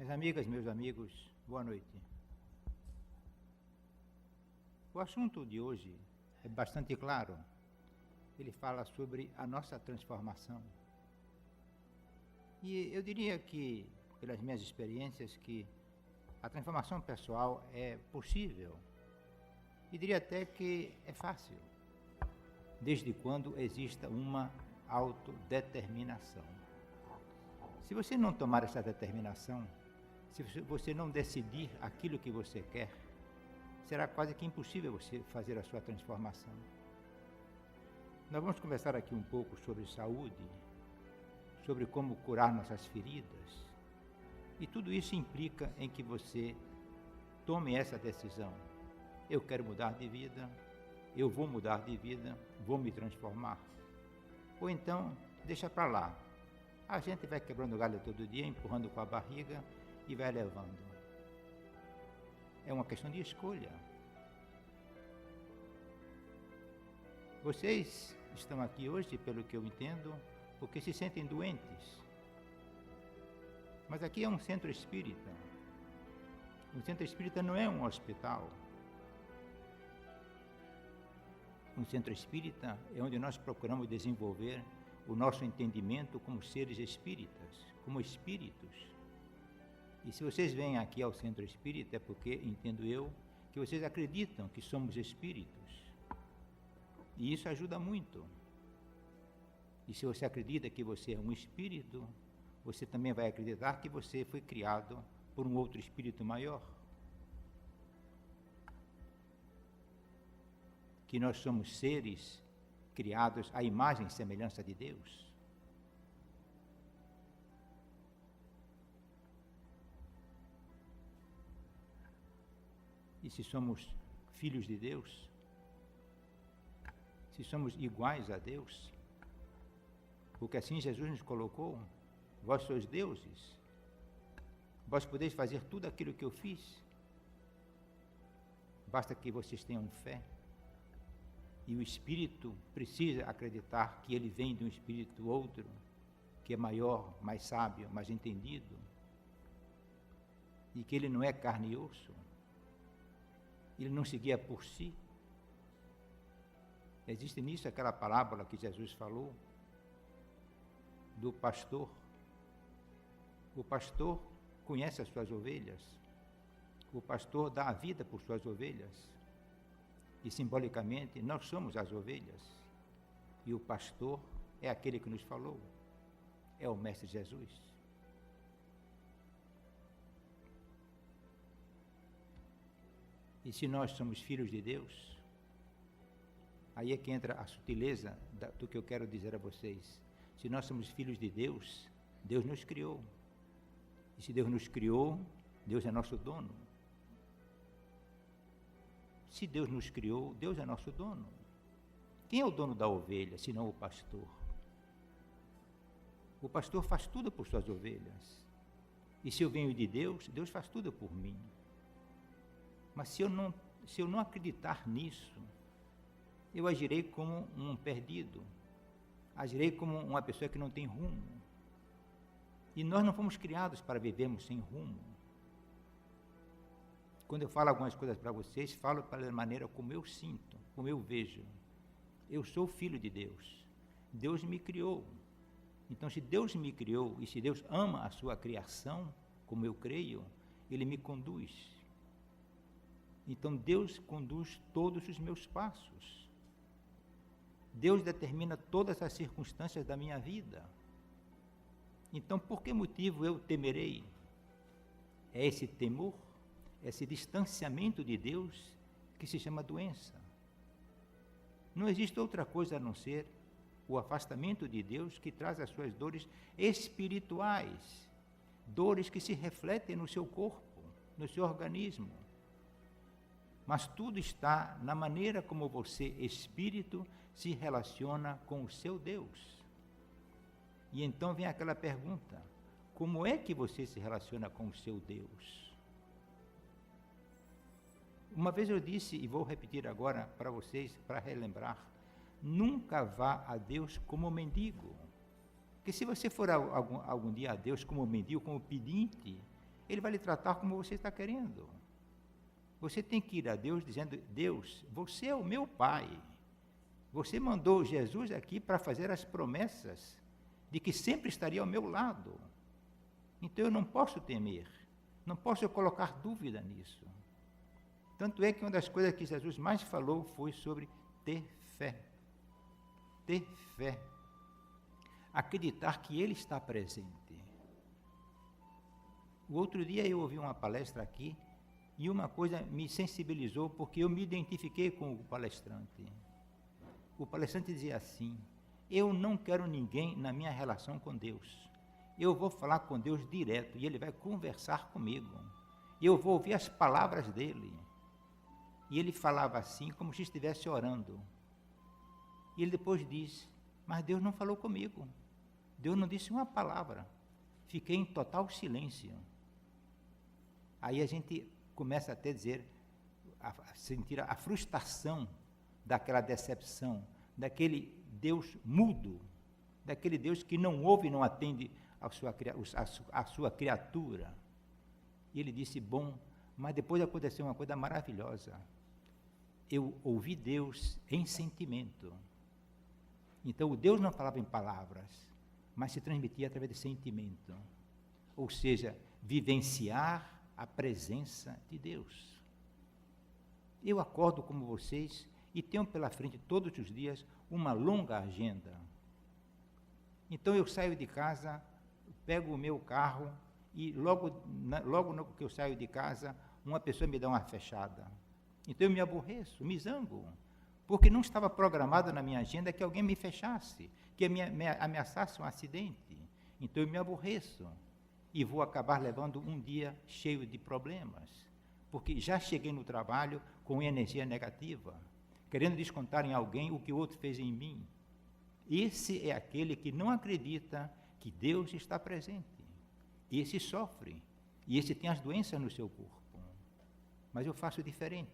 Minhas amigas, meus amigos, boa noite. O assunto de hoje é bastante claro. Ele fala sobre a nossa transformação. E eu diria que, pelas minhas experiências, que a transformação pessoal é possível. E diria até que é fácil, desde quando exista uma autodeterminação. Se você não tomar essa determinação, se você não decidir aquilo que você quer, será quase que impossível você fazer a sua transformação. Nós vamos conversar aqui um pouco sobre saúde, sobre como curar nossas feridas, e tudo isso implica em que você tome essa decisão. Eu quero mudar de vida, eu vou mudar de vida, vou me transformar. Ou então, deixa para lá. A gente vai quebrando galho todo dia, empurrando com a barriga e vai levando. É uma questão de escolha. Vocês estão aqui hoje, pelo que eu entendo, porque se sentem doentes. Mas aqui é um centro espírita. Um centro espírita não é um hospital. Um centro espírita é onde nós procuramos desenvolver o nosso entendimento como seres espíritas, como espíritos. E se vocês vêm aqui ao centro espírita é porque, entendo eu, que vocês acreditam que somos espíritos. E isso ajuda muito. E se você acredita que você é um espírito, você também vai acreditar que você foi criado por um outro espírito maior. Que nós somos seres criados à imagem e semelhança de Deus. E se somos filhos de Deus, se somos iguais a Deus, porque assim Jesus nos colocou, vós sois deuses, vós podeis fazer tudo aquilo que eu fiz, basta que vocês tenham fé, e o Espírito precisa acreditar que ele vem de um Espírito outro, que é maior, mais sábio, mais entendido, e que ele não é carne e osso, ele não se guia por si. Existe nisso aquela parábola que Jesus falou do pastor. O pastor conhece as suas ovelhas. O pastor dá a vida por suas ovelhas. E simbolicamente nós somos as ovelhas. E o pastor é aquele que nos falou. É o Mestre Jesus. E se nós somos filhos de Deus, aí é que entra a sutileza do que eu quero dizer a vocês. Se nós somos filhos de Deus, Deus nos criou. E se Deus nos criou, Deus é nosso dono. Se Deus nos criou, Deus é nosso dono. Quem é o dono da ovelha, senão o pastor? O pastor faz tudo por suas ovelhas. E se eu venho de Deus, Deus faz tudo por mim. Mas se eu não acreditar nisso, eu agirei como um perdido, agirei como uma pessoa que não tem rumo. E nós não fomos criados para vivermos sem rumo. Quando eu falo algumas coisas para vocês, falo pela maneira como eu sinto, como eu vejo. Eu sou filho de Deus. Deus me criou. Então, se Deus me criou e se Deus ama a sua criação, como eu creio, Ele me conduz. Então, Deus conduz todos os meus passos. Deus determina todas as circunstâncias da minha vida. Então, por que motivo eu temerei? É esse temor, esse distanciamento de Deus que se chama doença. Não existe outra coisa a não ser o afastamento de Deus que traz as suas dores espirituais, dores que se refletem no seu corpo, no seu organismo. Mas tudo está na maneira como você, espírito, se relaciona com o seu Deus. E então vem aquela pergunta: como é que você se relaciona com o seu Deus? Uma vez eu disse, e vou repetir agora para vocês, para relembrar, nunca vá a Deus como mendigo. Porque se você for algum dia a Deus como mendigo, como pedinte, Ele vai lhe tratar como você está querendo. Você tem que ir a Deus dizendo: Deus, você é o meu Pai. Você mandou Jesus aqui para fazer as promessas de que sempre estaria ao meu lado. Então eu não posso temer, não posso colocar dúvida nisso. Tanto é que uma das coisas que Jesus mais falou foi sobre ter fé. Ter fé. Acreditar que Ele está presente. O outro dia eu ouvi uma palestra aqui e uma coisa me sensibilizou porque eu me identifiquei com o palestrante. O palestrante dizia assim: eu não quero ninguém na minha relação com Deus. Eu vou falar com Deus direto e Ele vai conversar comigo. Eu vou ouvir as palavras dEle. E ele falava assim, como se estivesse orando. E ele depois diz: mas Deus não falou comigo. Deus não disse uma palavra. Fiquei em total silêncio. Aí a gente começa até a dizer, a sentir a frustração daquela decepção, daquele Deus mudo, daquele Deus que não ouve e não atende a sua criatura. E ele disse: bom, mas depois aconteceu uma coisa maravilhosa. Eu ouvi Deus em sentimento. Então o Deus não falava em palavras, mas se transmitia através de sentimento. Ou seja, vivenciar a presença de Deus. Eu acordo como vocês e tenho pela frente todos os dias uma longa agenda. Então eu saio de casa, pego o meu carro e logo que eu saio de casa, uma pessoa me dá uma fechada. Então eu me aborreço, me zango, porque não estava programado na minha agenda que alguém me fechasse, que me ameaçasse um acidente. Então eu me aborreço e vou acabar levando um dia cheio de problemas, porque já cheguei no trabalho com energia negativa, querendo descontar em alguém o que o outro fez em mim. Esse é aquele que não acredita que Deus está presente. Esse sofre, e esse tem as doenças no seu corpo. Mas eu faço diferente.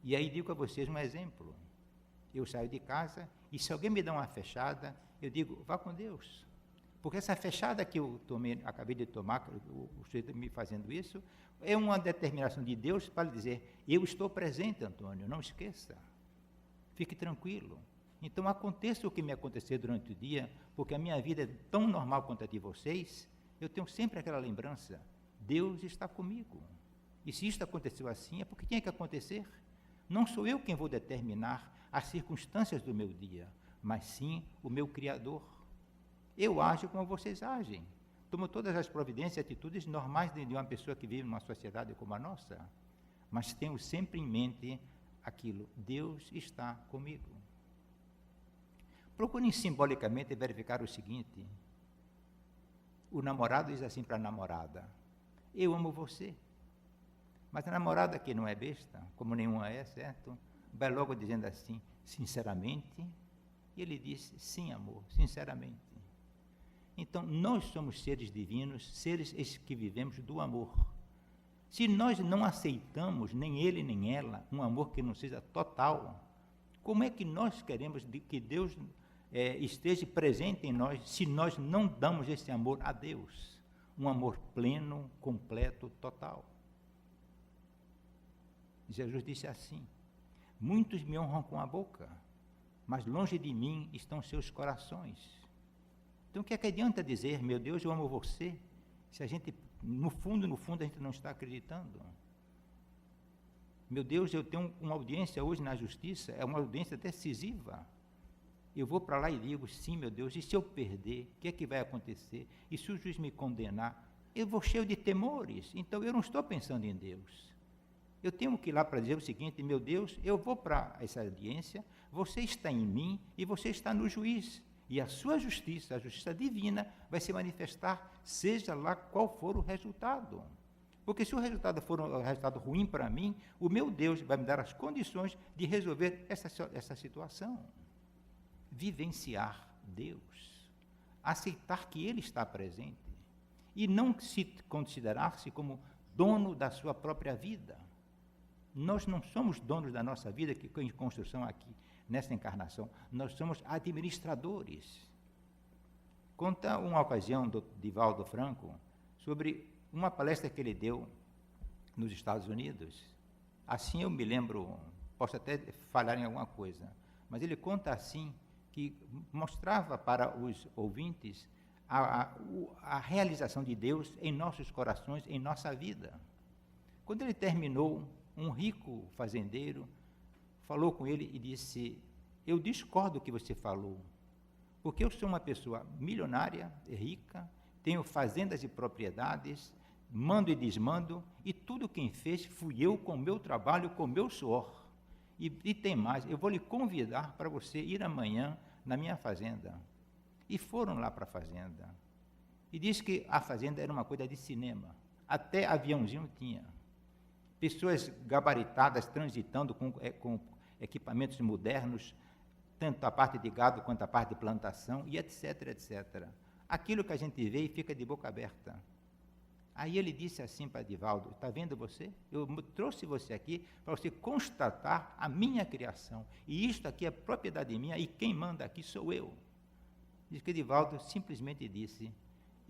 E aí digo a vocês um exemplo. Eu saio de casa e se alguém me dá uma fechada, eu digo: vá com Deus. Porque essa fechada que eu acabei de tomar, o sujeito me fazendo isso, é uma determinação de Deus para dizer: eu estou presente, Antônio, não esqueça. Fique tranquilo. Então aconteça o que me acontecer durante o dia, porque a minha vida é tão normal quanto a de vocês, eu tenho sempre aquela lembrança: Deus está comigo. E se isto aconteceu assim, é porque tinha que acontecer. Não sou eu quem vou determinar as circunstâncias do meu dia, mas sim o meu Criador. Eu ajo como vocês agem. Tomo todas as providências e atitudes normais de uma pessoa que vive numa sociedade como a nossa. Mas tenho sempre em mente aquilo: Deus está comigo. Procurem simbolicamente verificar o seguinte: o namorado diz assim para a namorada: eu amo você. Mas a namorada, que não é besta, como nenhuma é, certo? Vai logo dizendo assim: sinceramente? E ele diz: sim, amor, sinceramente. Então, nós somos seres divinos, seres que vivemos do amor. Se nós não aceitamos, nem ele nem ela, um amor que não seja total, como é que nós queremos que Deus esteja presente em nós, se nós não damos esse amor a Deus? Um amor pleno, completo, total. Jesus disse assim: muitos me honram com a boca, mas longe de mim estão seus corações. Então, o que é que adianta dizer: meu Deus, eu amo você, se a gente, no fundo, a gente não está acreditando? Meu Deus, eu tenho uma audiência hoje na justiça, é uma audiência decisiva. Eu vou para lá e digo: sim, meu Deus, e se eu perder, o que é que vai acontecer? E se o juiz me condenar? Eu vou cheio de temores, então eu não estou pensando em Deus. Eu tenho que ir lá para dizer o seguinte: meu Deus, eu vou para essa audiência, você está em mim e você está no juiz. E a sua justiça, a justiça divina, vai se manifestar, seja lá qual for o resultado. Porque se o resultado for um resultado ruim para mim, o meu Deus vai me dar as condições de resolver essa situação. Vivenciar Deus. Aceitar que Ele está presente. E não se considerar-se como dono da sua própria vida. Nós não somos donos da nossa vida, que em construção aqui, nessa encarnação, nós somos administradores. Conta uma ocasião do Divaldo Franco sobre uma palestra que ele deu nos Estados Unidos, assim eu me lembro, posso até falhar em alguma coisa, mas ele conta assim, que mostrava para os ouvintes a realização de Deus em nossos corações, em nossa vida. Quando ele terminou, um rico fazendeiro falou com ele e disse: eu discordo do que você falou, porque eu sou uma pessoa milionária, rica, tenho fazendas e propriedades, mando e desmando, e tudo quem fez fui eu com o meu trabalho, com o meu suor. E tem mais, eu vou lhe convidar para você ir amanhã na minha fazenda. E foram lá para a fazenda. E disse que a fazenda era uma coisa de cinema. Até aviãozinho tinha. Pessoas gabaritadas transitando com equipamentos modernos, tanto a parte de gado quanto a parte de plantação, e etc, etc. Aquilo que a gente vê e fica de boca aberta. Aí ele disse assim para Divaldo: está vendo você? Eu trouxe você aqui para você constatar a minha criação. E isto aqui é propriedade minha e quem manda aqui sou eu. Diz que Divaldo simplesmente disse: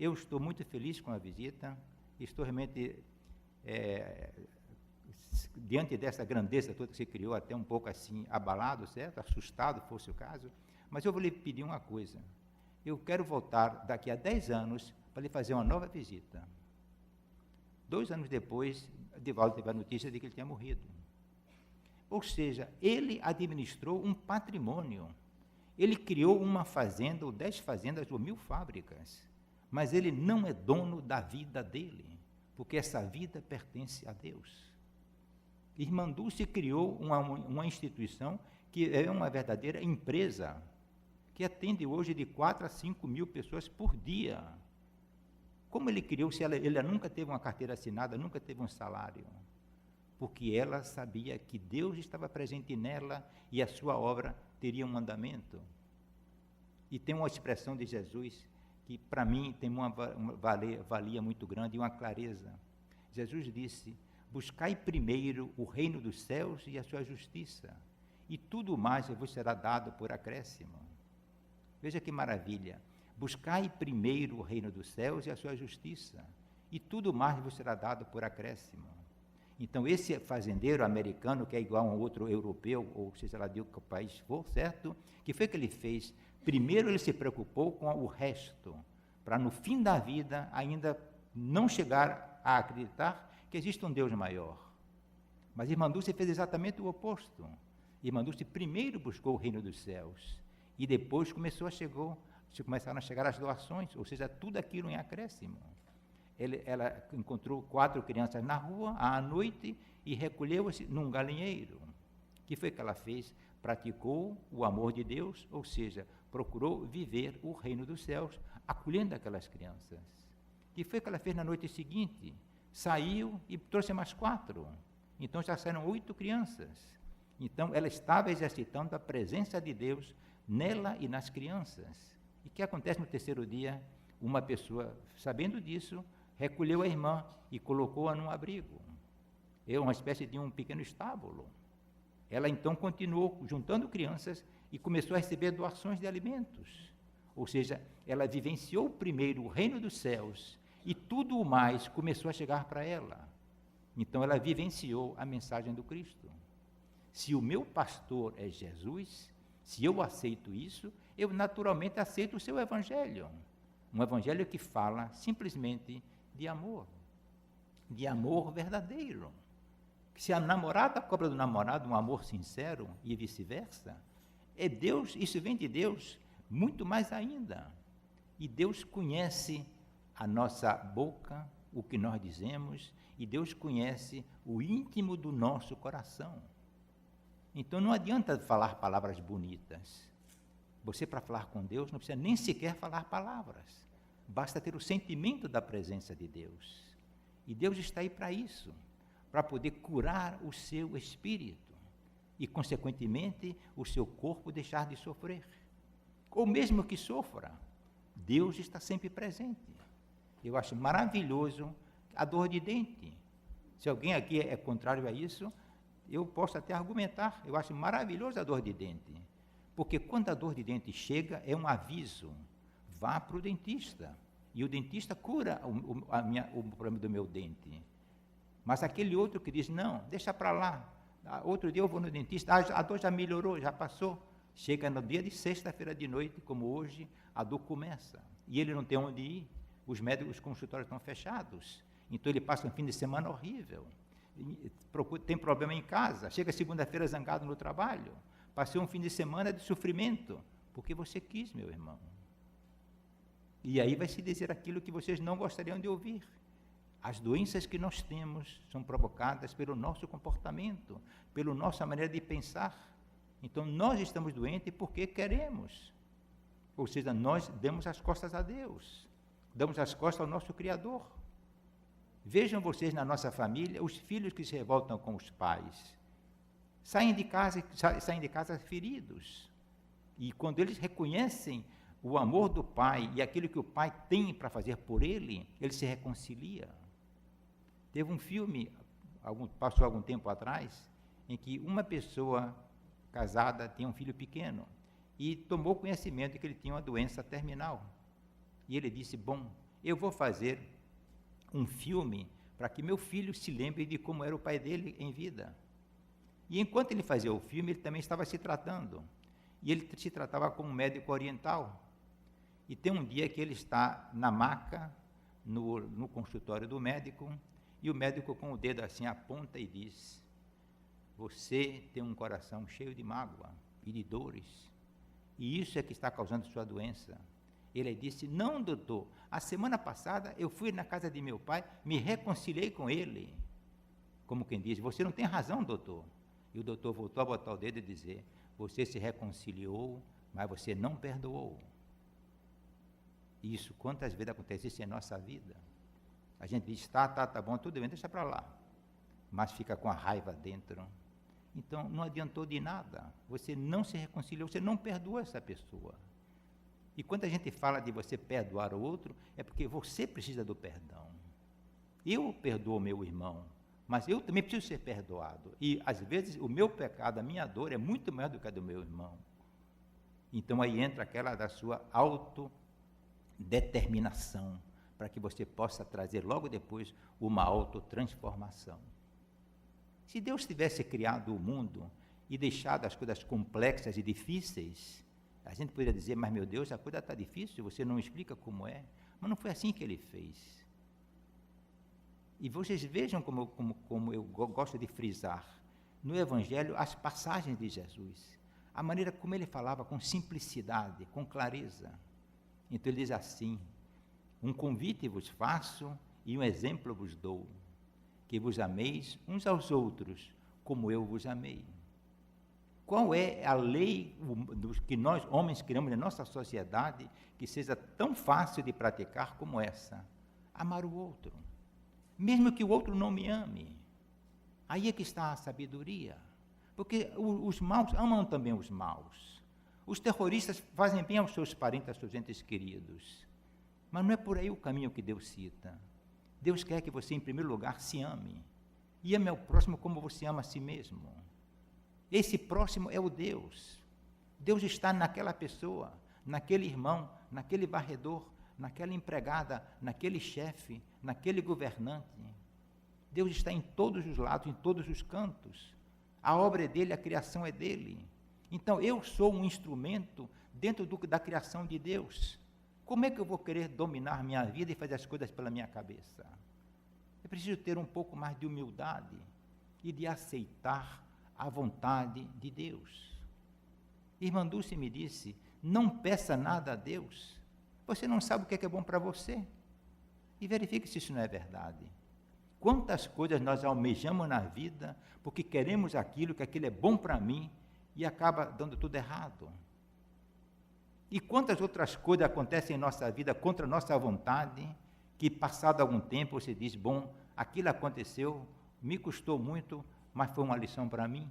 eu estou muito feliz com a visita, estou realmente, diante dessa grandeza toda que você criou, até um pouco assim, abalado, certo? Assustado, fosse o caso. Mas eu vou lhe pedir uma coisa. Eu quero voltar daqui a 10 anos para lhe fazer uma nova visita. 2 anos depois, Divaldo teve a notícia de que ele tinha morrido. Ou seja, ele administrou um patrimônio. Ele criou uma fazenda, ou 10 fazendas, ou 1000 fábricas. Mas ele não é dono da vida dele, porque essa vida pertence a Deus. Irmã Dulce criou uma instituição que é uma verdadeira empresa, que atende hoje de 4 a 5 mil pessoas por dia. Como ele criou, se ele nunca teve uma carteira assinada, nunca teve um salário? Porque ela sabia que Deus estava presente nela e a sua obra teria um andamento. E tem uma expressão de Jesus que, para mim, tem uma valia muito grande e uma clareza. Jesus disse: buscai primeiro o reino dos céus e a sua justiça, e tudo mais vos será dado por acréscimo. Veja que maravilha. Buscai primeiro o reino dos céus e a sua justiça, e tudo mais vos será dado por acréscimo. Então, esse fazendeiro americano, que é igual a um outro europeu, ou seja lá de que país for, certo? Que foi que ele fez? Primeiro ele se preocupou com o resto, para no fim da vida ainda não chegar a acreditar que existe um Deus maior. Mas Irmã Dulce fez exatamente o oposto. Irmã Dulce primeiro buscou o reino dos céus, e depois começaram a chegar as doações, ou seja, tudo aquilo em acréscimo. Ela encontrou 4 crianças na rua, à noite, e recolheu-se num galinheiro. O que foi que ela fez? Praticou o amor de Deus, ou seja, procurou viver o reino dos céus, acolhendo aquelas crianças. O que foi que ela fez na noite seguinte? Saiu e trouxe mais 4. Então já saíram 8 crianças. Então ela estava exercitando a presença de Deus nela e nas crianças. E o que acontece no 3º dia? Uma pessoa, sabendo disso, recolheu a irmã e colocou-a num abrigo. É uma espécie de um pequeno estábulo. Ela então continuou juntando crianças e começou a receber doações de alimentos. Ou seja, ela vivenciou primeiro o reino dos céus e tudo o mais começou a chegar para ela. Então ela vivenciou a mensagem do Cristo. Se o meu pastor é Jesus, se eu aceito isso, eu naturalmente aceito o seu evangelho. Um evangelho que fala simplesmente de amor verdadeiro. Se a namorada cobra do namorado um amor sincero e vice-versa, é Deus, isso vem de Deus, muito mais ainda. E Deus conhece a nossa boca, o que nós dizemos, e Deus conhece o íntimo do nosso coração. Então não adianta falar palavras bonitas. Você, para falar com Deus, não precisa nem sequer falar palavras. Basta ter o sentimento da presença de Deus. E Deus está aí para isso, para poder curar o seu espírito e, consequentemente, o seu corpo deixar de sofrer. Ou mesmo que sofra, Deus está sempre presente. Eu acho maravilhoso a dor de dente. Se alguém aqui é contrário a isso, eu posso até argumentar. Eu acho maravilhoso a dor de dente. Porque quando a dor de dente chega, é um aviso. Vá para o dentista. E o dentista cura o problema do meu dente. Mas aquele outro que diz, não, deixa para lá. Outro dia eu vou no dentista, a dor já melhorou, já passou. Chega no dia de sexta-feira de noite, como hoje, a dor começa. E ele não tem onde ir. Os médicos, os consultórios estão fechados. Então ele passa um fim de semana horrível. Tem problema em casa. Chega segunda-feira zangado no trabalho. Passei um fim de semana de sofrimento. Porque você quis, meu irmão. E aí vai se dizer aquilo que vocês não gostariam de ouvir. As doenças que nós temos são provocadas pelo nosso comportamento, pela nossa maneira de pensar. Então, nós estamos doentes porque queremos. Ou seja, nós damos as costas a Deus. Damos as costas ao nosso Criador. Vejam vocês na nossa família, os filhos que se revoltam com os pais. Saem de casa feridos. E quando eles reconhecem o amor do pai e aquilo que o pai tem para fazer por ele se reconcilia. Teve um filme, passou algum tempo atrás, em que uma pessoa casada tinha um filho pequeno e tomou conhecimento de que ele tinha uma doença terminal. E ele disse, bom, eu vou fazer um filme para que meu filho se lembre de como era o pai dele em vida. E enquanto ele fazia o filme, ele também estava se tratando. E ele se tratava como médico oriental. E tem um dia que ele está na maca, no consultório do médico, e o médico com o dedo assim aponta e diz, você tem um coração cheio de mágoa e de dores, e isso é que está causando sua doença. Ele disse, não, doutor, a semana passada eu fui na casa de meu pai, me reconciliei com ele. Como quem diz, você não tem razão, doutor. E o doutor voltou a botar o dedo e dizer, você se reconciliou, mas você não perdoou. E isso, quantas vezes acontece isso em nossa vida? A gente diz, tá bom, tudo bem, deixa para lá. Mas fica com a raiva dentro. Então, não adiantou de nada. Você não se reconciliou, você não perdoou essa pessoa. E quando a gente fala de você perdoar o outro, é porque você precisa do perdão. Eu perdoo meu irmão, mas eu também preciso ser perdoado. E, às vezes, o meu pecado, a minha dor, é muito maior do que a do meu irmão. Então, aí entra aquela da sua autodeterminação, para que você possa trazer logo depois uma autotransformação. Se Deus tivesse criado o mundo e deixado as coisas complexas e difíceis, a gente poderia dizer, mas meu Deus, a coisa está difícil, você não explica como é. Mas não foi assim que ele fez. E vocês vejam como eu gosto de frisar no Evangelho as passagens de Jesus, a maneira como ele falava com simplicidade, com clareza. Então ele diz assim, um convite vos faço e um exemplo vos dou, que vos ameis uns aos outros, como eu vos amei. Qual é a lei que nós, homens, criamos na nossa sociedade que seja tão fácil de praticar como essa? Amar o outro. Mesmo que o outro não me ame. Aí é que está a sabedoria. Porque os maus amam também os maus. Os terroristas fazem bem aos seus parentes, aos seus entes queridos. Mas não é por aí o caminho que Deus cita. Deus quer que você, em primeiro lugar, se ame. E ame ao próximo como você ama a si mesmo. Esse próximo é o Deus. Deus está naquela pessoa, naquele irmão, naquele varredor, naquela empregada, naquele chefe, naquele governante. Deus está em todos os lados, em todos os cantos. A obra é dele, a criação é dele. Então, eu sou um instrumento dentro da criação de Deus. Como é que eu vou querer dominar minha vida e fazer as coisas pela minha cabeça? É preciso ter um pouco mais de humildade e de aceitar a vontade de Deus. Irmã Dulce me disse, não peça nada a Deus. Você não sabe o que é bom para você. E verifique se isso não é verdade. Quantas coisas nós almejamos na vida porque queremos aquilo, que aquilo é bom para mim e acaba dando tudo errado. E quantas outras coisas acontecem em nossa vida contra a nossa vontade, que passado algum tempo você diz, bom, aquilo aconteceu, me custou muito, mas foi uma lição para mim.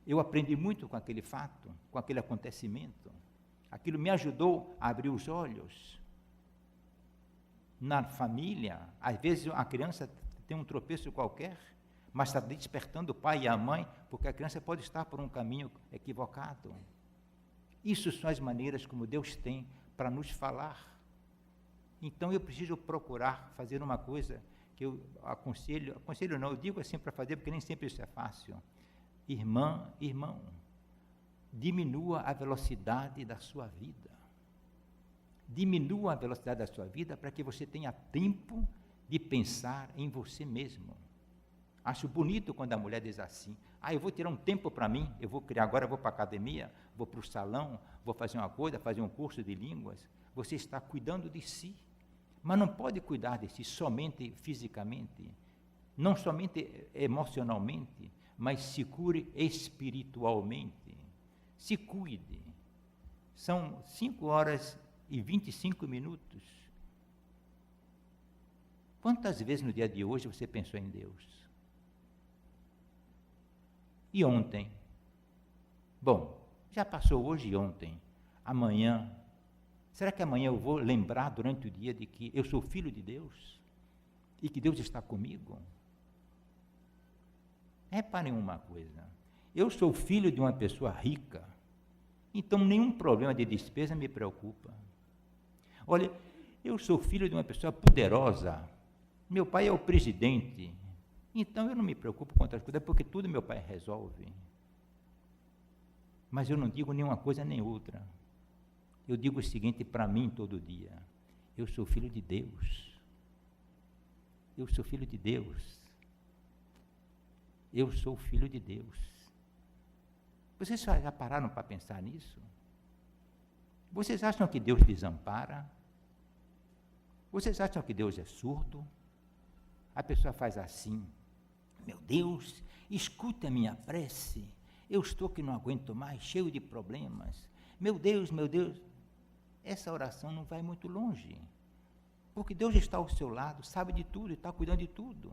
Eu aprendi muito com aquele fato, com aquele acontecimento. Aquilo me ajudou a abrir os olhos. Na família, às vezes a criança tem um tropeço qualquer, mas está despertando o pai e a mãe, porque a criança pode estar por um caminho equivocado. Isso são as maneiras como Deus tem para nos falar. Então eu preciso procurar fazer uma coisa que eu aconselho não, eu digo assim para fazer, porque nem sempre isso é fácil. Irmão, diminua a velocidade da sua vida. Diminua a velocidade da sua vida para que você tenha tempo de pensar em você mesmo. Acho bonito quando a mulher diz assim, eu vou tirar um tempo para mim, eu vou para a academia, vou para o salão, vou fazer uma coisa, fazer um curso de línguas. Você está cuidando de si, mas não pode cuidar de si somente fisicamente, não somente emocionalmente, mas se cure espiritualmente. Se cuide. São 5h25. Quantas vezes no dia de hoje você pensou em Deus? E ontem? Bom, já passou hoje e ontem. Amanhã, será que amanhã eu vou lembrar durante o dia de que eu sou filho de Deus? E que Deus está comigo? Reparem uma coisa, eu sou filho de uma pessoa rica, então nenhum problema de despesa me preocupa. Olha, eu sou filho de uma pessoa poderosa, meu pai é o presidente, então eu não me preocupo com outras coisas, porque tudo meu pai resolve. Mas eu não digo nenhuma coisa nem outra. Eu digo o seguinte para mim todo dia, eu sou filho de Deus. Eu sou filho de Deus. Eu sou filho de Deus. Vocês já pararam para pensar nisso? Vocês acham que Deus desampara? Vocês acham que Deus é surdo? A pessoa faz assim, meu Deus, escuta a minha prece, eu estou que não aguento mais, cheio de problemas. Meu Deus, essa oração não vai muito longe, porque Deus está ao seu lado, sabe de tudo e está cuidando de tudo.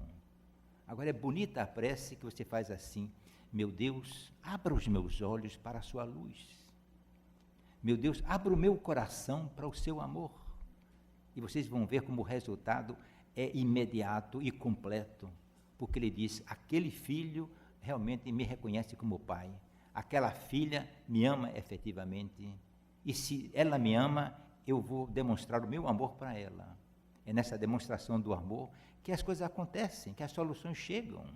Agora é bonita a prece que você faz assim, meu Deus, abra os meus olhos para a sua luz. Meu Deus, abra o meu coração para o seu amor. E vocês vão ver como o resultado é imediato e completo, porque ele diz, aquele filho realmente me reconhece como pai, aquela filha me ama efetivamente, e se ela me ama, eu vou demonstrar o meu amor para ela. É nessa demonstração do amor que as coisas acontecem, que as soluções chegam.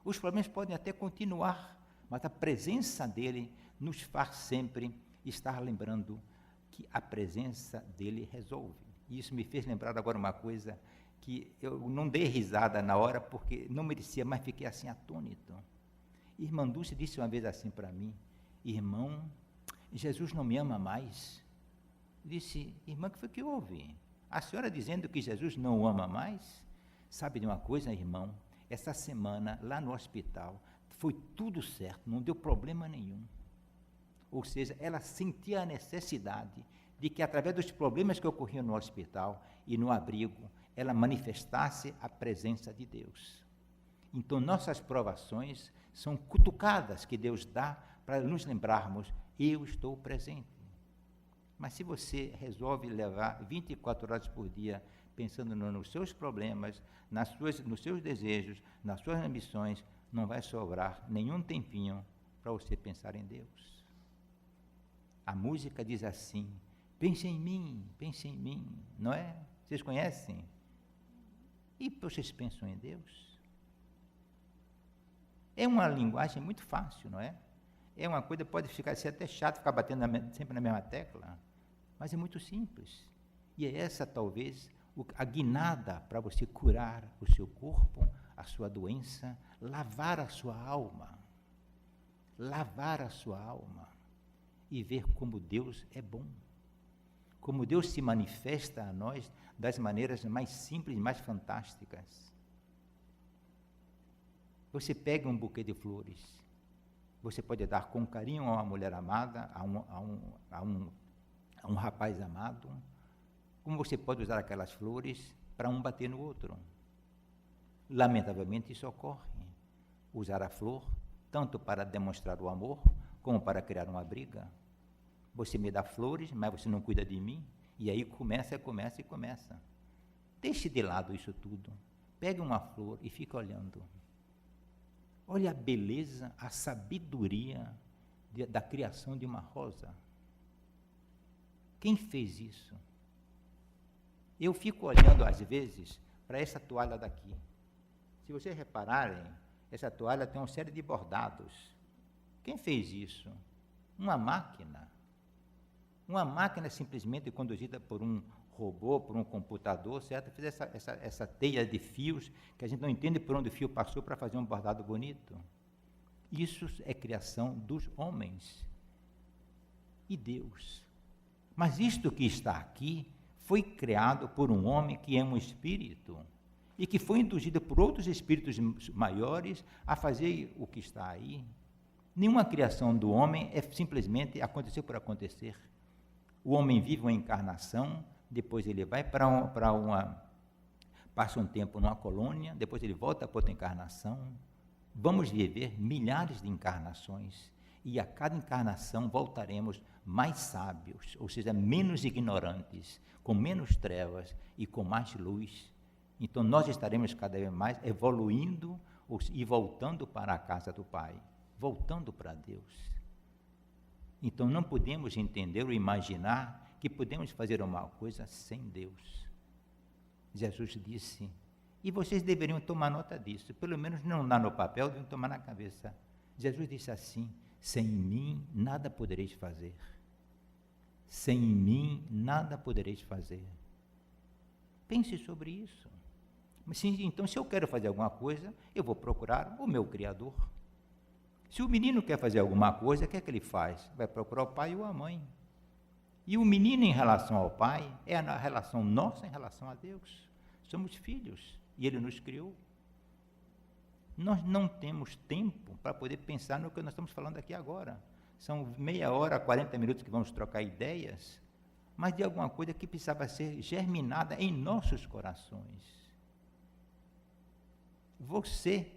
Os problemas podem até continuar, mas a presença dele nos faz sempre estar lembrando que a presença dele resolve. E isso me fez lembrar agora uma coisa que eu não dei risada na hora porque não merecia, mas fiquei assim atônito. Irmã Dulce disse uma vez assim para mim, irmão, Jesus não me ama mais. Eu disse, irmã, o que foi que houve? A senhora dizendo que Jesus não o ama mais? Sabe de uma coisa, irmão? Essa semana, lá no hospital, foi tudo certo, não deu problema nenhum. Ou seja, ela sentia a necessidade de que, através dos problemas que ocorriam no hospital e no abrigo, ela manifestasse a presença de Deus. Então, nossas provações são cutucadas que Deus dá para nos lembrarmos, eu estou presente. Mas se você resolve levar 24 horas por dia pensando nos seus problemas, nos seus desejos, nas suas ambições, não vai sobrar nenhum tempinho para você pensar em Deus. A música diz assim, pense em mim, não é? Vocês conhecem? E vocês pensam em Deus? É uma linguagem muito fácil, não é? É uma coisa, pode ser até chato ficar batendo sempre na mesma tecla, mas é muito simples. E é essa, talvez, a guinada para você curar o seu corpo, a sua doença, lavar a sua alma e ver como Deus é bom, como Deus se manifesta a nós das maneiras mais simples, mais fantásticas. Você pega um buquê de flores, você pode dar com carinho a uma mulher amada, a um rapaz amado, como você pode usar aquelas flores para um bater no outro. Lamentavelmente isso ocorre. Usar a flor tanto para demonstrar o amor, como para criar uma briga. Você me dá flores, mas você não cuida de mim, e aí começa. Deixe de lado isso tudo. Pegue uma flor e fique olhando. Olha a beleza, a sabedoria da criação de uma rosa. Quem fez isso? Eu fico olhando, às vezes, para essa toalha daqui. Se vocês repararem, essa toalha tem uma série de bordados. Quem fez isso? Uma máquina. Uma máquina simplesmente conduzida por um robô, por um computador, certo? Fez essa teia de fios, que a gente não entende por onde o fio passou para fazer um bordado bonito. Isso é criação dos homens e Deus. Mas isto que está aqui foi criado por um homem que é um espírito e que foi induzido por outros espíritos maiores a fazer o que está aí. Nenhuma criação do homem é simplesmente acontecer por acontecer. O homem vive uma encarnação, depois ele vai passa um tempo numa colônia, depois ele volta para outra encarnação. Vamos viver milhares de encarnações e a cada encarnação voltaremos mais sábios, ou seja, menos ignorantes, com menos trevas e com mais luz. Então nós estaremos cada vez mais evoluindo e voltando para a casa do Pai, voltando para Deus. Então não podemos entender ou imaginar que podemos fazer uma coisa sem Deus. Jesus disse, e vocês deveriam tomar nota disso, pelo menos não lá no papel, devem tomar na cabeça. Jesus disse assim, sem mim nada podereis fazer. Sem mim nada podereis fazer. Pense sobre isso. Então, se eu quero fazer alguma coisa, eu vou procurar o meu Criador. Se o menino quer fazer alguma coisa, o que é que ele faz? Vai procurar o pai ou a mãe. E o menino em relação ao pai é a relação nossa em relação a Deus. Somos filhos e ele nos criou. Nós não temos tempo para poder pensar no que nós estamos falando aqui agora. São meia hora, 40 minutos que vamos trocar ideias, mas de alguma coisa que precisava ser germinada em nossos corações. Você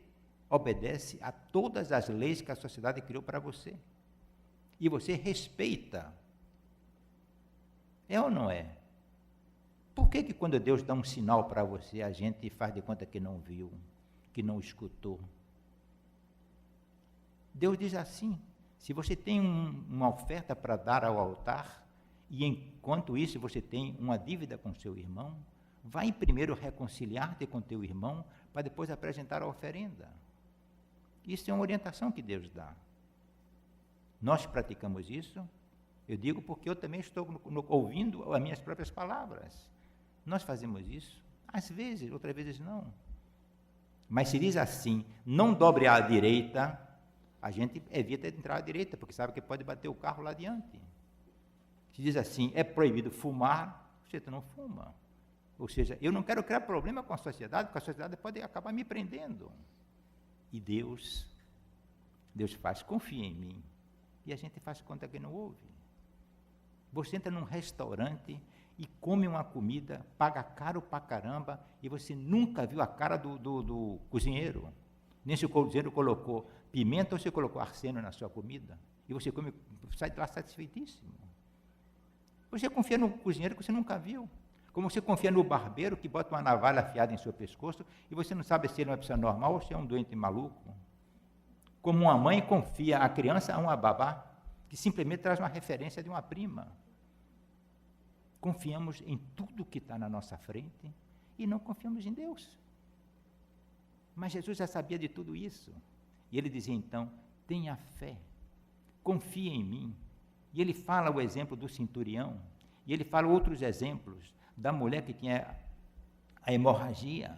obedece a todas as leis que a sociedade criou para você. E você respeita. É ou não é? Por que quando Deus dá um sinal para você, a gente faz de conta que não viu, que não escutou? Deus diz assim, se você tem uma oferta para dar ao altar, e enquanto isso você tem uma dívida com seu irmão, vai primeiro reconciliar-te com teu irmão, para depois apresentar a oferenda. Isso é uma orientação que Deus dá. Nós praticamos isso, eu digo porque eu também estou ouvindo as minhas próprias palavras. Nós fazemos isso, às vezes, outras vezes não. Mas se diz assim, não dobre à direita, a gente evita de entrar à direita, porque sabe que pode bater o carro lá adiante. Se diz assim, é proibido fumar, você não fuma. Ou seja, eu não quero criar problema com a sociedade, porque a sociedade pode acabar me prendendo. E Deus faz, confia em mim. E a gente faz conta que não ouve. Você entra num restaurante e come uma comida, paga caro pra caramba, e você nunca viu a cara do cozinheiro. Nem se o cozinheiro colocou pimenta ou se colocou arsênio na sua comida. E você come, sai de lá satisfeitíssimo. Você confia no cozinheiro que você nunca viu. Como você confia no barbeiro que bota uma navalha afiada em seu pescoço e você não sabe se ele é uma pessoa normal ou se é um doente maluco. Como uma mãe confia a criança a uma babá que simplesmente traz uma referência de uma prima. Confiamos em tudo que está na nossa frente e não confiamos em Deus. Mas Jesus já sabia de tudo isso. E ele dizia então, tenha fé, confie em mim. E ele fala o exemplo do centurião, e ele fala outros exemplos, da mulher que tinha a hemorragia.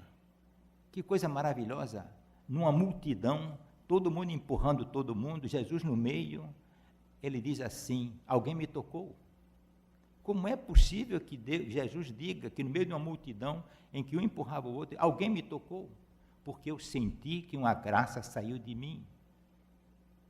Que coisa maravilhosa, numa multidão, todo mundo empurrando todo mundo, Jesus no meio, ele diz assim, alguém me tocou. Como é possível que Jesus diga que no meio de uma multidão, em que um empurrava o outro, alguém me tocou? Porque eu senti que uma graça saiu de mim.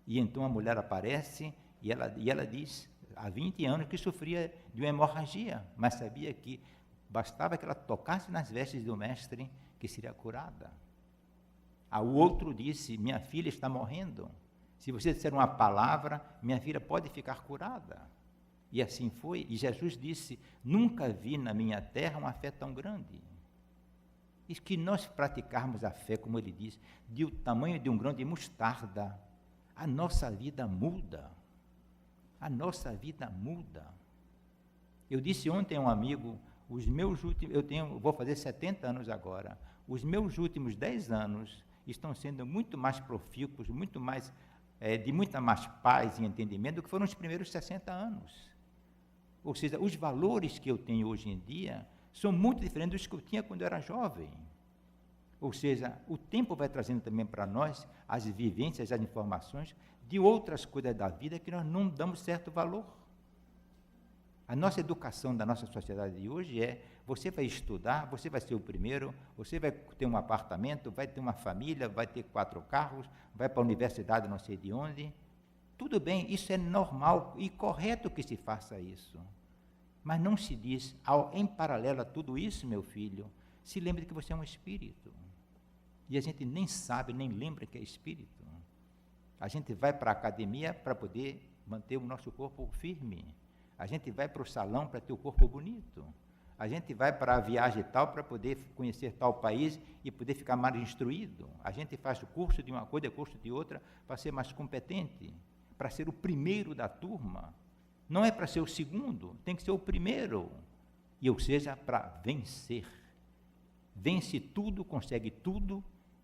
E então a mulher aparece, e ela diz, há 20 anos que sofria de uma hemorragia, mas sabia que bastava que ela tocasse nas vestes do mestre, que seria curada. O outro disse, minha filha está morrendo. Se você disser uma palavra, minha filha pode ficar curada. E assim foi. E Jesus disse, nunca vi na minha terra uma fé tão grande. E que nós praticarmos a fé, como ele diz, do tamanho de um grão de mostarda, a nossa vida muda. A nossa vida muda. Eu disse ontem a um amigo, vou fazer 70 anos agora. Os meus últimos 10 anos estão sendo muito mais profícuos, de muita mais paz e entendimento do que foram os primeiros 60 anos. Ou seja, os valores que eu tenho hoje em dia são muito diferentes dos que eu tinha quando eu era jovem. Ou seja, o tempo vai trazendo também para nós as vivências, as informações de outras coisas da vida que nós não damos certo valor. A nossa educação da nossa sociedade de hoje você vai estudar, você vai ser o primeiro, você vai ter um apartamento, vai ter uma família, vai ter 4 carros, vai para a universidade não sei de onde. Tudo bem, isso é normal e correto que se faça isso. Mas não se diz, em paralelo a tudo isso, meu filho, se lembre que você é um espírito. E a gente nem sabe, nem lembra que é espírito. A gente vai para a academia para poder manter o nosso corpo firme. A gente vai para o salão para ter o corpo bonito. A gente vai para a viagem tal para poder conhecer tal país e poder ficar mais instruído. A gente faz o curso de uma coisa, curso de outra, para ser mais competente, para ser o primeiro da turma. Não é para ser o segundo, tem que ser o primeiro. E ou seja, para vencer. Vence tudo, consegue tudo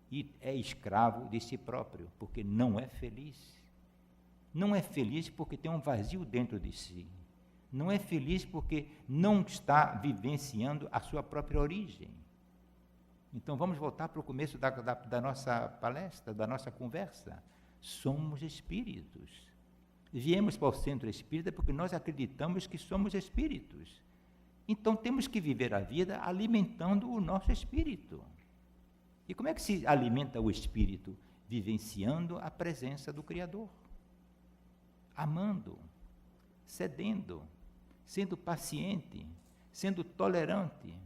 e é escravo de si próprio, porque não é feliz. Não é feliz porque tem um vazio dentro de si. Não é feliz porque não está vivenciando a sua própria origem. Então vamos voltar para o começo da nossa palestra, da nossa conversa. Somos espíritos. Viemos para o centro espírita porque nós acreditamos que somos espíritos. Então temos que viver a vida alimentando o nosso espírito. E como é que se alimenta o espírito? Vivenciando a presença do Criador. Amando, cedendo, sendo paciente, sendo tolerante,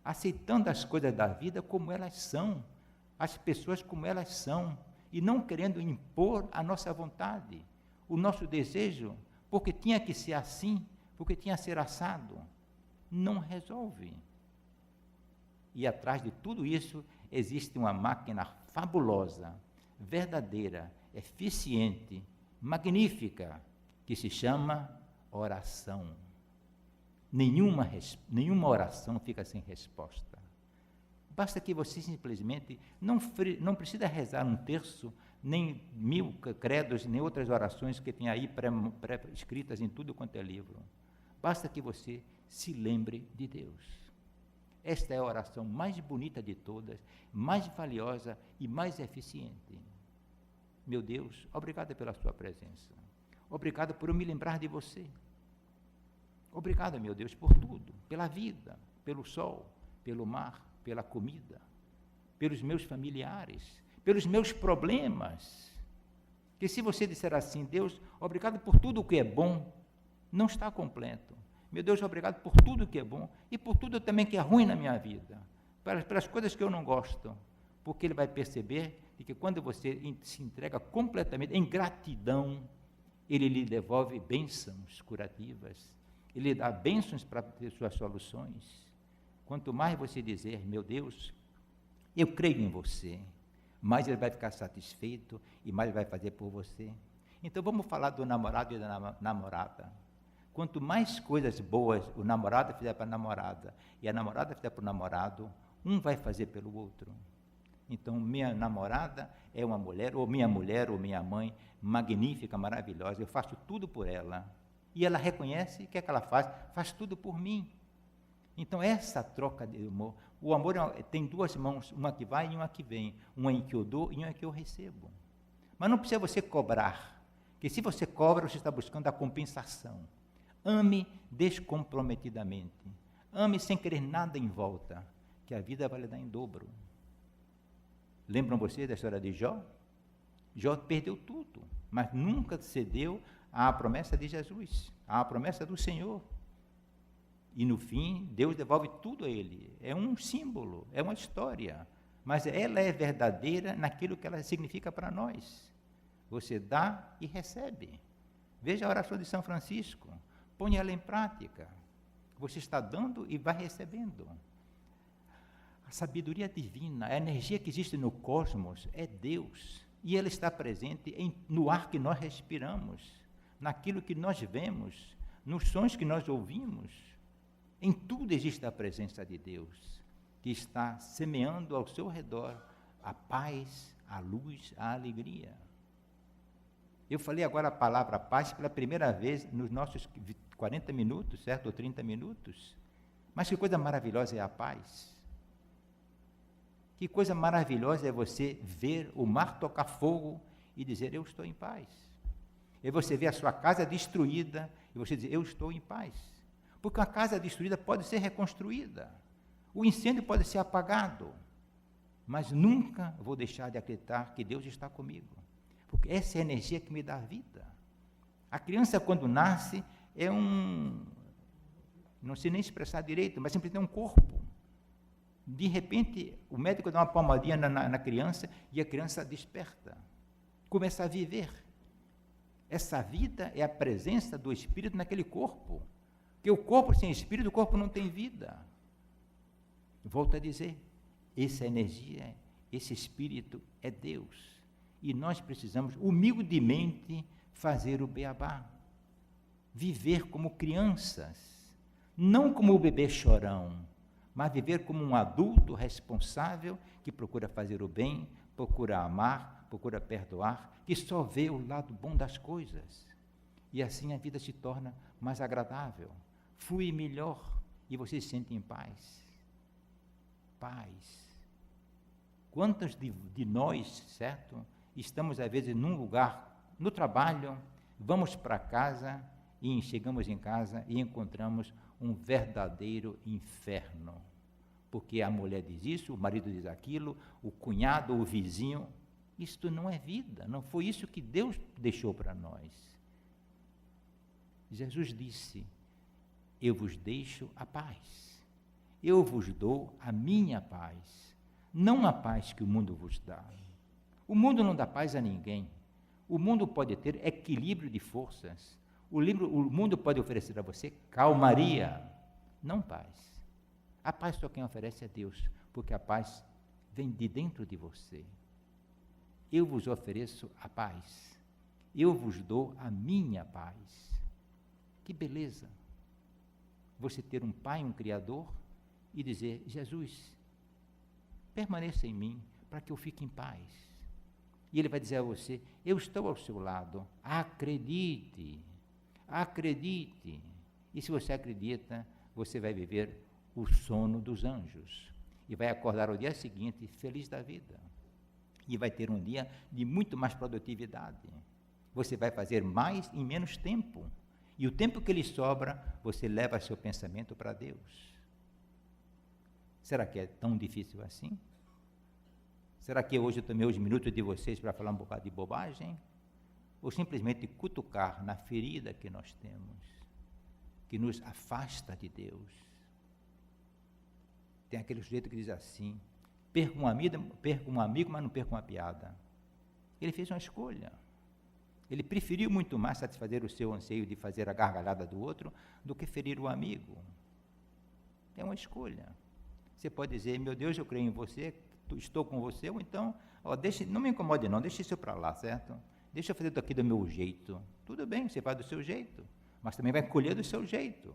aceitando as coisas da vida como elas são, as pessoas como elas são, e não querendo impor a nossa vontade, o nosso desejo, porque tinha que ser assim, porque tinha que ser assado. Não resolve. E atrás de tudo isso existe uma máquina fabulosa, verdadeira, eficiente, magnífica, que se chama oração. Nenhuma oração fica sem resposta. Basta que você simplesmente não precisa rezar um terço, nem 1000 credos, nem outras orações que tem aí pré-escritas em tudo quanto é livro. Basta que você se lembre de Deus. Esta é a oração mais bonita de todas, mais valiosa e mais eficiente. Meu Deus, obrigado pela sua presença. Obrigado por eu me lembrar de você. Obrigado, meu Deus, por tudo, pela vida, pelo sol, pelo mar, pela comida, pelos meus familiares, pelos meus problemas. Que se você disser assim, Deus, obrigado por tudo o que é bom, não está completo. Meu Deus, obrigado por tudo que é bom e por tudo também que é ruim na minha vida, pelas coisas que eu não gosto, porque Ele vai perceber que quando você se entrega completamente em gratidão, Ele lhe devolve bênçãos curativas, Ele dá bênçãos para ter suas soluções. Quanto mais você dizer, meu Deus, eu creio em você, mais Ele vai ficar satisfeito e mais Ele vai fazer por você. Então vamos falar do namorado e da namorada. Quanto mais coisas boas o namorado fizer para a namorada e a namorada fizer para o namorado, um vai fazer pelo outro. Então, minha namorada é uma mulher, ou minha mãe, magnífica, maravilhosa, eu faço tudo por ela. E ela reconhece, o que é que ela faz? Faz tudo por mim. Então, essa troca de amor, o amor tem 2 mãos, uma que vai e uma que vem, uma em que eu dou e uma em que eu recebo. Mas não precisa você cobrar, porque se você cobra, você está buscando a compensação. Ame descomprometidamente, ame sem querer nada em volta, que a vida vai lhe dar em dobro. Lembram vocês da história de Jó? Jó perdeu tudo, mas nunca cedeu à promessa de Jesus, à promessa do Senhor. E no fim, Deus devolve tudo a ele. É um símbolo, é uma história, mas ela é verdadeira naquilo que ela significa para nós. Você dá e recebe. Veja a oração de São Francisco, ponha ela em prática. Você está dando e vai recebendo. A sabedoria divina, a energia que existe no cosmos é Deus. E Ele está presente no ar que nós respiramos, naquilo que nós vemos, nos sons que nós ouvimos. Em tudo existe a presença de Deus, que está semeando ao seu redor a paz, a luz, a alegria. Eu falei agora a palavra paz pela primeira vez nos nossos 40 minutos, certo? Ou 30 minutos. Mas que coisa maravilhosa é a paz. Que coisa maravilhosa é você ver o mar tocar fogo e dizer, eu estou em paz. É você ver a sua casa destruída e você dizer, eu estou em paz. Porque uma casa destruída pode ser reconstruída. O incêndio pode ser apagado. Mas nunca vou deixar de acreditar que Deus está comigo. Porque essa é a energia que me dá vida. A criança, quando nasce, não sei nem expressar direito, mas sempre tem um corpo. De repente, o médico dá uma palmadinha na criança e a criança desperta. Começa a viver. Essa vida é a presença do Espírito naquele corpo. Porque o corpo sem Espírito, o corpo não tem vida. Volto a dizer, essa energia, esse Espírito é Deus. E nós precisamos, humildemente, fazer o beabá. Viver como crianças. Não como o bebê chorão, mas viver como um adulto responsável que procura fazer o bem, procura amar, procura perdoar, que só vê o lado bom das coisas. E assim a vida se torna mais agradável, flui melhor e você se sente em paz. Paz. Quantos de nós, certo, estamos às vezes num lugar, no trabalho, vamos para casa e chegamos em casa e encontramos um verdadeiro inferno. Porque a mulher diz isso, o marido diz aquilo, o cunhado, o vizinho. Isto não é vida, não foi isso que Deus deixou para nós. Jesus disse, eu vos deixo a paz, eu vos dou a minha paz, não a paz que o mundo vos dá. O mundo não dá paz a ninguém, o mundo pode ter equilíbrio de forças, o mundo pode oferecer a você calmaria, não paz. A paz só quem oferece é Deus, porque a paz vem de dentro de você. Eu vos ofereço a paz, eu vos dou a minha paz. Que beleza! Você ter um Pai, um Criador, e dizer, Jesus, permaneça em mim, para que eu fique em paz. E Ele vai dizer a você, eu estou ao seu lado, acredite, acredite. E se você acredita, você vai viver o sono dos anjos, e vai acordar ao dia seguinte feliz da vida, e vai ter um dia de muito mais produtividade. Você vai fazer mais em menos tempo, e o tempo que lhe sobra, você leva seu pensamento para Deus. Será que é tão difícil assim? Será que hoje eu tomei os minutos de vocês para falar um bocado de bobagem? Ou simplesmente cutucar na ferida que nós temos, que nos afasta de Deus? Tem aquele sujeito que diz assim, perco um amigo, mas não perco uma piada. Ele fez uma escolha. Ele preferiu muito mais satisfazer o seu anseio de fazer a gargalhada do outro do que ferir o amigo. É uma escolha. Você pode dizer, meu Deus, eu creio em você, estou com você, ou então, não me incomode não, deixe isso para lá, certo? Deixa eu fazer aqui do meu jeito. Tudo bem, você faz do seu jeito, mas também vai colher do seu jeito.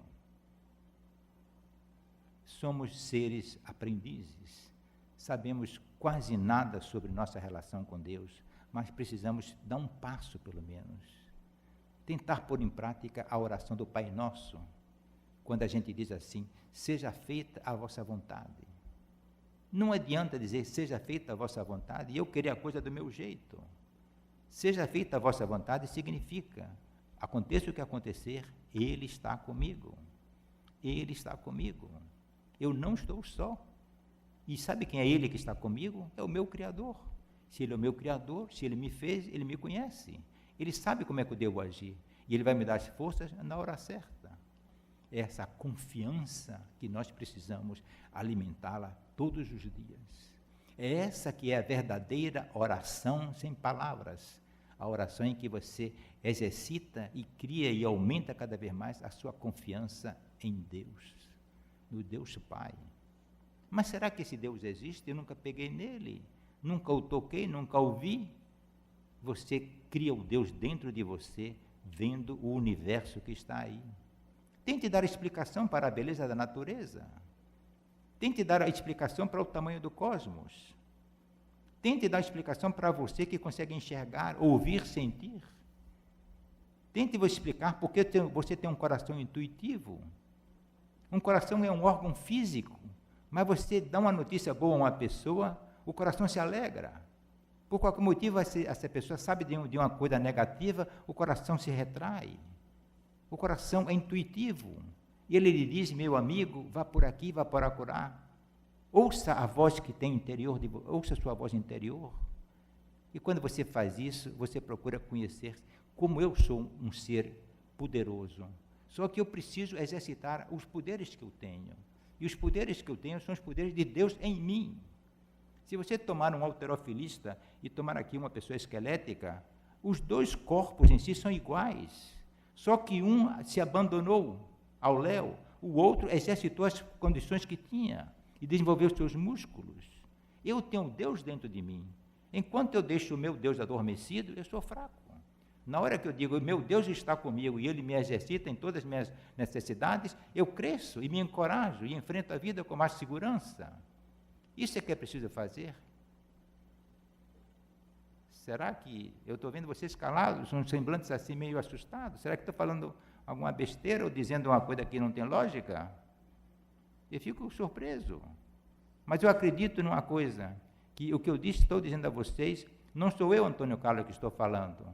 Somos seres aprendizes, sabemos quase nada sobre nossa relação com Deus, mas precisamos dar um passo, pelo menos. Tentar pôr em prática a oração do Pai Nosso, quando a gente diz assim, seja feita a vossa vontade. Não adianta dizer, seja feita a vossa vontade, e eu querer a coisa do meu jeito. Seja feita a vossa vontade significa, aconteça o que acontecer, Ele está comigo. Ele está comigo. Eu não estou só. E sabe quem é Ele que está comigo? É o meu Criador. Se Ele é o meu Criador, se Ele me fez, Ele me conhece. Ele sabe como é que eu devo agir. E Ele vai me dar as forças na hora certa. É essa confiança que nós precisamos alimentá-la todos os dias. É essa que é a verdadeira oração sem palavras. A oração em que você exercita e cria e aumenta cada vez mais a sua confiança em Deus, no Deus Pai. Mas será que esse Deus existe? Eu nunca peguei nele, nunca o toquei, nunca o vi. Você cria o Deus dentro de você, vendo o universo que está aí. Tente dar explicação para a beleza da natureza. Tente dar a explicação para o tamanho do cosmos. Tente dar explicação para você que consegue enxergar, ouvir, sentir. Tente você explicar porque você tem um coração intuitivo. Um coração é um órgão físico, mas você dá uma notícia boa a uma pessoa, o coração se alegra. Por qualquer motivo, essa pessoa sabe de uma coisa negativa, o coração se retrai. O coração é intuitivo. E ele lhe diz, meu amigo, vá por aqui, vá por acolá. Ouça a voz que tem interior, ouça a sua voz interior. E quando você faz isso, você procura conhecer como eu sou um ser poderoso. Só que eu preciso exercitar os poderes que eu tenho. E os poderes que eu tenho são os poderes de Deus em mim. Se você tomar um halterofilista e tomar aqui uma pessoa esquelética, os dois corpos em si são iguais. Só que um se abandonou ao léu, o outro exercitou as condições que tinha e desenvolveu seus músculos. Eu tenho Deus dentro de mim. Enquanto eu deixo o meu Deus adormecido, eu sou fraco. Na hora que eu digo, meu Deus está comigo e Ele me exercita em todas as minhas necessidades, eu cresço e me encorajo e enfrento a vida com mais segurança. Isso é que é preciso fazer. Será que eu estou vendo vocês calados, uns semblantes assim meio assustados? Será que estou falando alguma besteira ou dizendo uma coisa que não tem lógica? Eu fico surpreso. Mas eu acredito numa coisa, que o que eu estou dizendo a vocês, não sou eu, Antônio Carlos, que estou falando.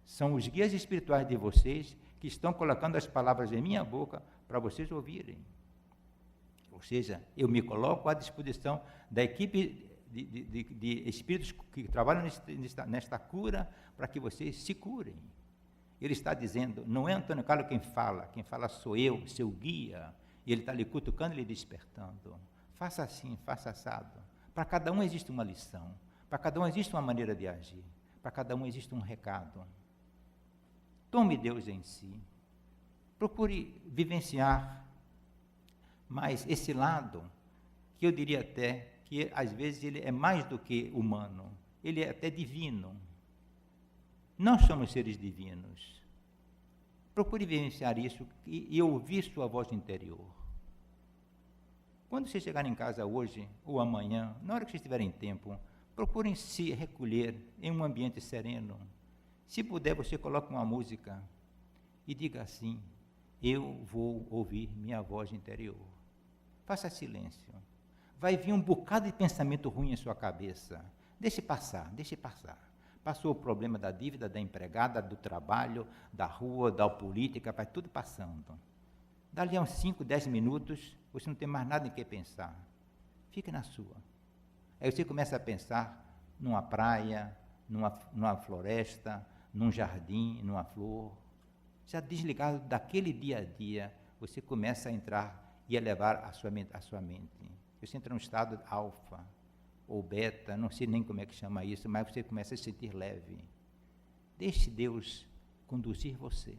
São os guias espirituais de vocês que estão colocando as palavras em minha boca para vocês ouvirem. Ou seja, eu me coloco à disposição da equipe de espíritos que trabalham nesta cura, para que vocês se curem. Ele está dizendo, não é Antônio Carlos quem fala sou eu, seu guia, e ele está lhe cutucando e lhe despertando. Faça assim, faça assado. Para cada um existe uma lição, para cada um existe uma maneira de agir, para cada um existe um recado. Tome Deus em si, procure vivenciar mais esse lado, que eu diria até que às vezes ele é mais do que humano, ele é até divino. Nós somos seres divinos. Procure vivenciar isso e ouvir sua voz interior. Quando vocês chegarem em casa hoje ou amanhã, na hora que vocês tiverem tempo, procurem se recolher em um ambiente sereno. Se puder, você coloque uma música e diga assim, eu vou ouvir minha voz interior. Faça silêncio. Vai vir um bocado de pensamento ruim em sua cabeça. Deixe passar, deixe passar. Passou o problema da dívida, da empregada, do trabalho, da rua, da política, vai tudo passando. Dali a uns 5, 10 minutos, você não tem mais nada em que pensar. Fique na sua. Aí você começa a pensar numa praia, numa floresta, num jardim, numa flor. Já desligado daquele dia a dia, você começa a entrar e elevar a sua mente. Você entra num estado alfa ou beta, não sei nem como é que chama isso, mas você começa a se sentir leve. Deixe Deus conduzir você.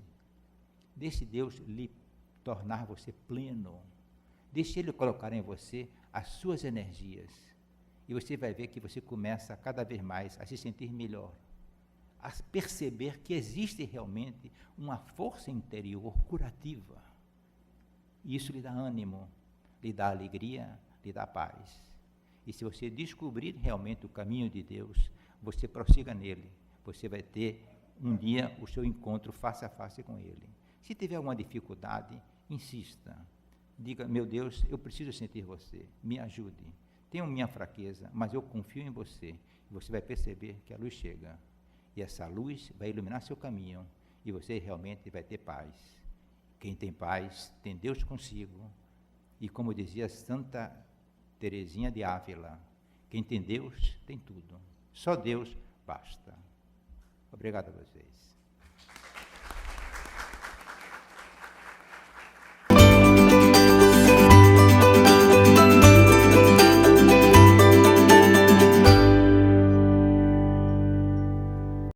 Deixe Deus lhe tornar você pleno. Deixe Ele colocar em você as suas energias. E você vai ver que você começa cada vez mais a se sentir melhor, a perceber que existe realmente uma força interior curativa. E isso lhe dá ânimo, lhe dá alegria, lhe dá paz. E se você descobrir realmente o caminho de Deus, você prossiga nele. Você vai ter um dia o seu encontro face a face com Ele. Se tiver alguma dificuldade, insista. Diga, meu Deus, eu preciso sentir você, me ajude. Tenho minha fraqueza, mas eu confio em você. E você vai perceber que a luz chega. E essa luz vai iluminar seu caminho. E você realmente vai ter paz. Quem tem paz, tem Deus consigo. E como dizia Santa Teresinha de Ávila, quem tem Deus, tem tudo. Só Deus basta. Obrigado a vocês.